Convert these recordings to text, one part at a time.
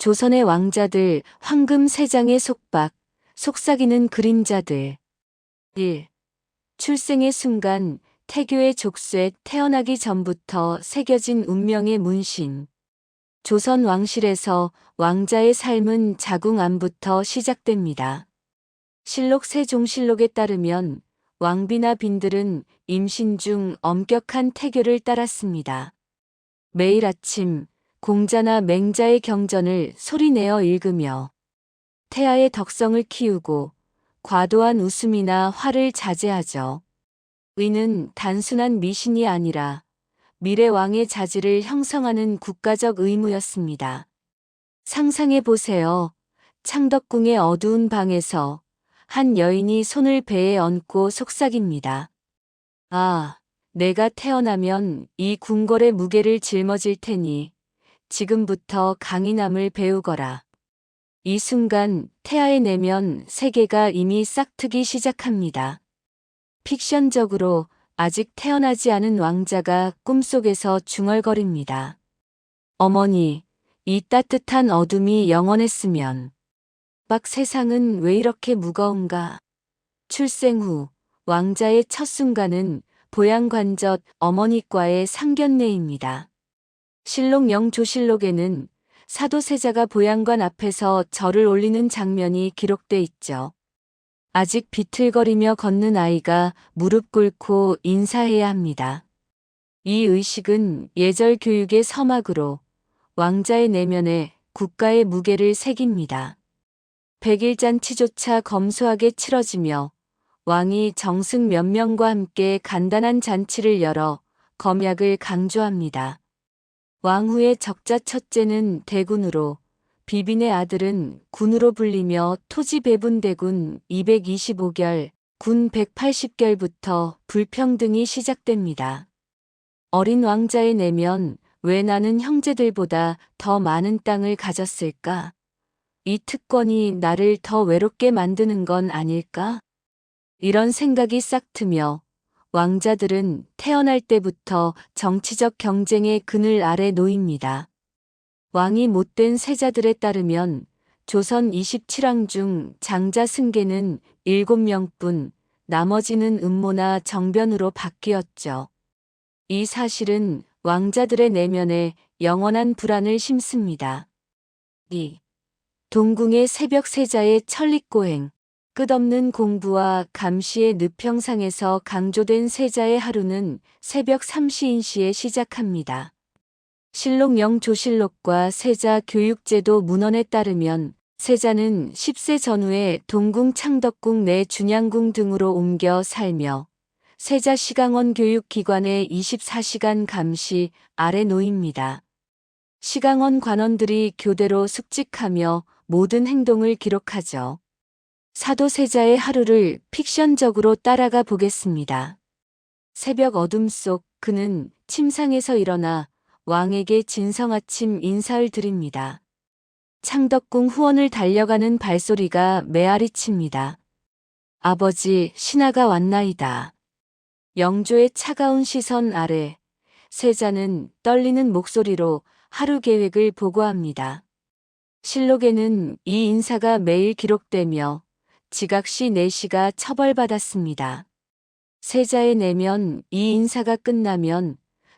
조선의 왕자들, 황금 세장의 속박, 속삭이는 그림자들. 1. 출생의 순간, 태교의 족쇄 태어나기 전부터 새겨진 운명의 문신. 조선 왕실에서 왕자의 삶은 자궁 안부터 시작됩니다. 실록 세종실록에 따르면 왕비나 빈들은 임신 중 엄격한 태교를 따랐습니다. 매일 아침 공자나 맹자의 경전을 소리내어 읽으며 태아의 덕성을 키우고 과도한 웃음이나 화를 자제하죠. 의는 단순한 미신이 아니라 미래 왕의 자질을 형성하는 국가적 의무였습니다. 상상해 보세요. 창덕궁의 어두운 방에서 한 여인이 손을 배에 얹고 속삭입니다. 아, 내가 태어나면 이 궁궐의 무게를 짊어질 테니 지금부터 강인함을 배우거라. 이 순간 태아의 내면 세계가 이미 싹트기 시작합니다. 픽션적으로 아직 태어나지 않은 왕자가 꿈속에서 중얼거립니다. 어머니, 이 따뜻한 어둠이 영원했으면. 막 세상은 왜 이렇게 무거운가? 출생 후 왕자의 첫 순간은 보양관젓 어머니과의 상견례입니다. 실록 영조실록에는 사도세자가 보양관 앞에서 절을 올리는 장면이 기록돼 있죠. 아직 비틀거리며 걷는 아이가 무릎 꿇고 인사해야 합니다. 이 의식은 예절 교육의 서막으로 왕자의 내면에 국가의 무게를 새깁니다. 백일잔치조차 검소하게 치러지며 왕이 정승 몇 명과 함께 간단한 잔치를 열어 검약을 강조합니다. 왕후의 적자 첫째는 대군으로, 비빈의 아들은 군으로 불리며 토지 배분대군 225결, 군 180결부터 불평등이 시작됩니다. 어린 왕자의 내면, 왜 나는 형제들보다 더 많은 땅을 가졌을까? 이 특권이 나를 더 외롭게 만드는 건 아닐까? 이런 생각이 싹트며 왕자들은 태어날 때부터 정치적 경쟁의 그늘 아래 놓입니다. 왕이 못된 세자들에 따르면 조선 27왕 중 장자 승계는 7명뿐, 나머지는 음모나 정변으로 바뀌었죠. 이 사실은 왕자들의 내면에 영원한 불안을 심습니다. 2. 동궁의 새벽 세자의 천리고행. 끝없는 공부와 감시의 늪형상에서 강조된 세자의 하루는 새벽 3시인시에 시작합니다. 실록 영조실록과 세자 교육제도 문헌에 따르면 세자는 10세 전후에 동궁 창덕궁 내 준양궁 등으로 옮겨 살며 세자 시강원 교육기관의 24시간 감시 아래 놓입니다. 시강원 관원들이 교대로 숙직하며 모든 행동을 기록하죠. 사도세자의 하루를 픽션적으로 따라가 보겠습니다. 새벽 어둠 속 그는 침상에서 일어나 왕에게 진성아침 인사를 드립니다. 창덕궁 후원을 달려가는 발소리가 메아리칩니다. 아버지, 신하가 왔나이다. 영조의 차가운 시선 아래 세자는 떨리는 목소리로 하루 계획을 보고합니다. 실록에는 이 인사가 매일 기록되며 지각시 4시가 처벌받았습니다. 세자의 내면 이 인사가 끝나면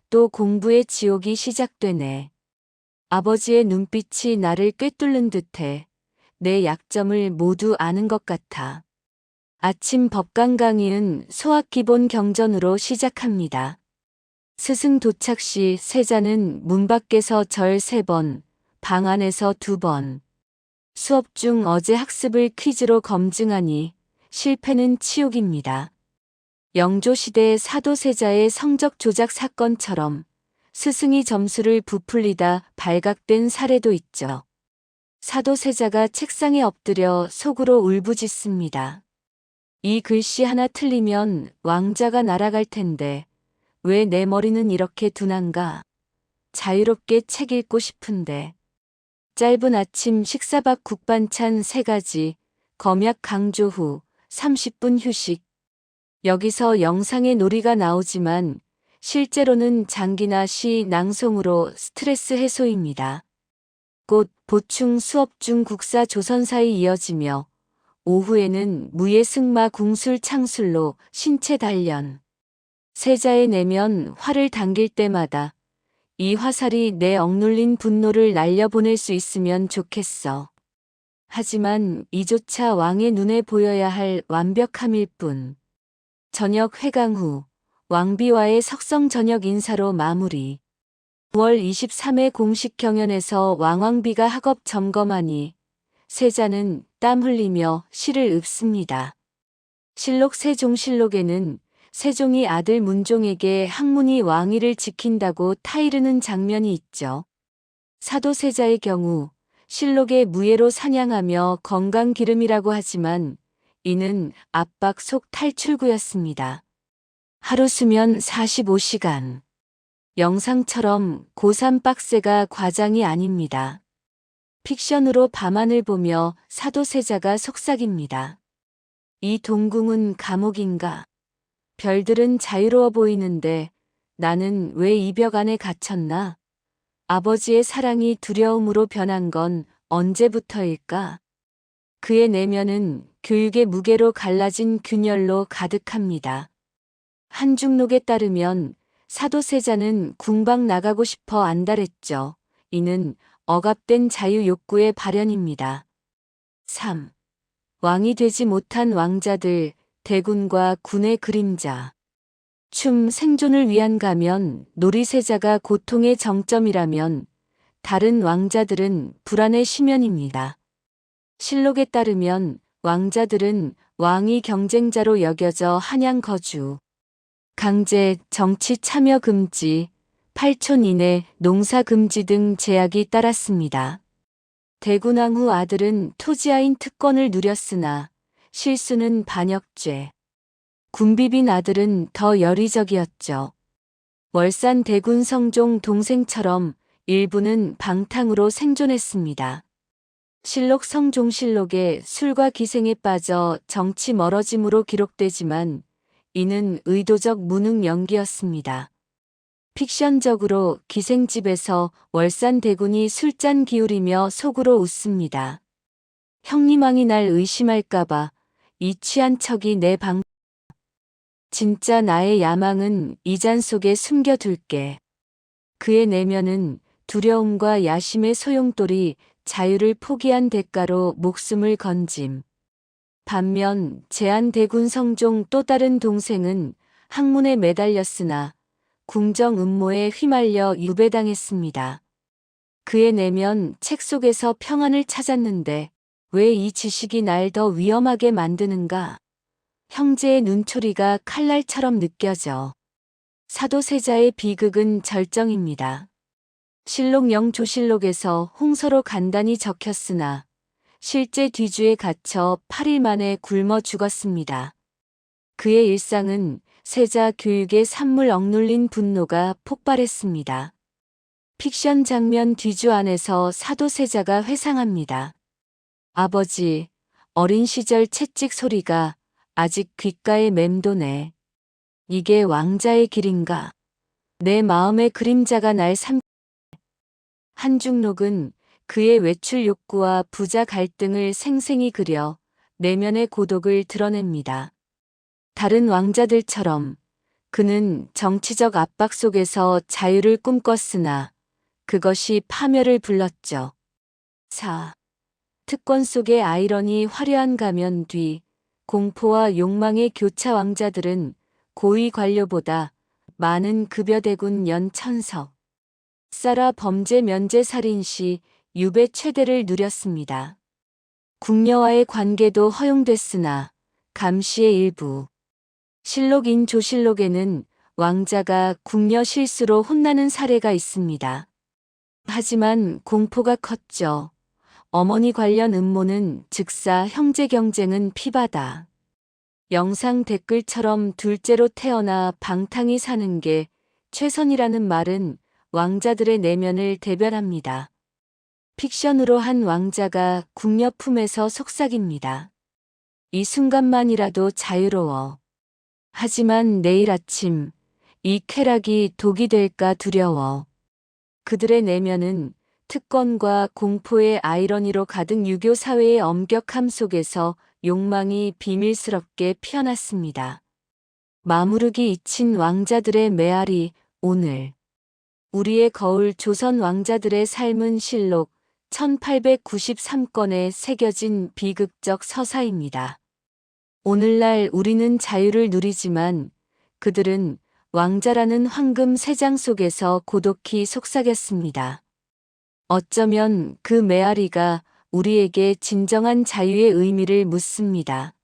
또 공부의 지옥이 시작되네. 아버지의 눈빛이 나를 꿰뚫는 듯해 내 약점을 모두 아는 것 같아. 아침 법강 강의는 소학기본 경전으로 시작합니다. 스승 도착 시 세자는 문 밖에서 절 3번, 방 안에서 2번. 수업 중 어제 학습을 퀴즈로 검증하니 실패는 치욕입니다. 영조시대 사도세자의 성적 조작 사건처럼 스승이 점수를 부풀리다 발각된 사례도 있죠. 사도세자가 책상에 엎드려 속으로 울부짖습니다. 이 글씨 하나 틀리면 왕자가 날아갈 텐데 왜 내 머리는 이렇게 둔한가? 자유롭게 책 읽고 싶은데. 짧은 아침 식사밥 국반찬 3가지, 검약 강조 후 30분 휴식. 여기서 영상의 놀이가 나오지만 실제로는 장기나 시 낭송으로 스트레스 해소입니다. 곧 보충 수업 중 국사 조선사에 이어지며 오후에는 무예승마 궁술 창술로 신체 단련. 세자의 내면 활을 당길 때마다 이 화살이 내 억눌린 분노를 날려보낼 수 있으면 좋겠어. 하지만 이조차 왕의 눈에 보여야 할 완벽함일 뿐. 저녁 회강 후 왕비와의 석성 저녁 인사로 마무리. 9월 23일 공식 경연에서 왕왕비가 학업 점검하니 세자는 땀 흘리며 시를 읊습니다. 실록 세종실록에는 세종이 아들 문종에게 학문이 왕위를 지킨다고 타이르는 장면이 있죠. 사도세자의 경우 실록의 무예로 사냥하며 건강 기름이라고 하지만 이는 압박 속 탈출구였습니다. 하루 수면 45시간. 영상처럼 고3 빡세가 과장이 아닙니다. 픽션으로 밤하늘 보며 사도세자가 속삭입니다. 이 동궁은 감옥인가? 별들은 자유로워 보이는데 나는 왜 이 벽 안에 갇혔나? 아버지의 사랑이 두려움으로 변한 건 언제부터일까? 그의 내면은 교육의 무게로 갈라진 균열로 가득합니다. 한중록에 따르면 사도세자는 궁방 나가고 싶어 안달했죠. 이는 억압된 자유 욕구의 발현입니다. 3. 왕이 되지 못한 왕자들, 대군과 군의 그림자. 춤 생존을 위한 가면 놀이세자가 고통의 정점이라면 다른 왕자들은 불안의 심연입니다. 실록에 따르면 왕자들은 왕위 경쟁자로 여겨져 한양 거주, 강제 정치 참여 금지, 8촌 이내 농사 금지 등 제약이 따랐습니다. 대군왕 후 아들은 토지아인 특권을 누렸으나 실수는 반역죄. 군비빈 아들은 더 여리적이었죠. 월산 대군 성종 동생처럼 일부는 방탕으로 생존했습니다. 실록 성종실록에 술과 기생에 빠져 정치 멀어짐으로 기록되지만 이는 의도적 무능 연기였습니다. 픽션적으로 기생집에서 월산 대군이 술잔 기울이며 속으로 웃습니다. 형님왕이 날 의심할까봐 이 취한 척이 내 방. 진짜 나의 야망은 이 잔 속에 숨겨둘게. 그의 내면은 두려움과 야심의 소용돌이 자유를 포기한 대가로 목숨을 건짐. 반면 제한대군 성종 또 다른 동생은 학문에 매달렸으나 궁정 음모에 휘말려 유배당했습니다. 그의 내면 책 속에서 평안을 찾았는데 왜 이 지식이 날 더 위험하게 만드는가? 형제의 눈초리가 칼날처럼 느껴져. 사도세자의 비극은 절정입니다. 실록 영조실록에서 홍서로 간단히 적혔으나 실제 뒤주에 갇혀 8일 만에 굶어 죽었습니다. 그의 일상은 세자 교육의 산물 억눌린 분노가 폭발했습니다. 픽션 장면 뒤주 안에서 사도세자가 회상합니다. 아버지, 어린 시절 채찍 소리가 아직 귓가에 맴도네. 이게 왕자의 길인가? 내 마음의 그림자가 날 한중록은 그의 외출 욕구와 부자 갈등을 생생히 그려 내면의 고독을 드러냅니다. 다른 왕자들처럼 그는 정치적 압박 속에서 자유를 꿈꿨으나 그것이 파멸을 불렀죠. 4. 특권 속의 아이러니 화려한 가면 뒤 공포와 욕망의 교차 왕자들은 고위 관료보다 많은 급여대군 연천석. 쌀아 범죄 면제 살인 시 유배 최대를 누렸습니다. 궁녀와의 관계도 허용됐으나 감시의 일부. 실록인 조실록에는 왕자가 궁녀 실수로 혼나는 사례가 있습니다. 하지만 공포가 컸죠. 어머니 관련 음모는 즉사 형제 경쟁은 피바다. 영상 댓글처럼 둘째로 태어나 방탕히 사는 게 최선이라는 말은 왕자들의 내면을 대변합니다. 픽션으로 한 왕자가 궁녀 품에서 속삭입니다. 이 순간만이라도 자유로워. 하지만 내일 아침 이 쾌락이 독이 될까 두려워. 그들의 내면은 특권과 공포의 아이러니로 가득 유교 사회의 엄격함 속에서 욕망이 비밀스럽게 피어났습니다. 마무르기 잊힌 왕자들의 메아리. 오늘 우리의 거울 조선 왕자들의 삶은 실록 1893권에 새겨진 비극적 서사입니다. 오늘날 우리는 자유를 누리지만 그들은 왕자라는 황금 세장 속에서 고독히 속삭였습니다. 어쩌면 그 메아리가 우리에게 진정한 자유의 의미를 묻습니다.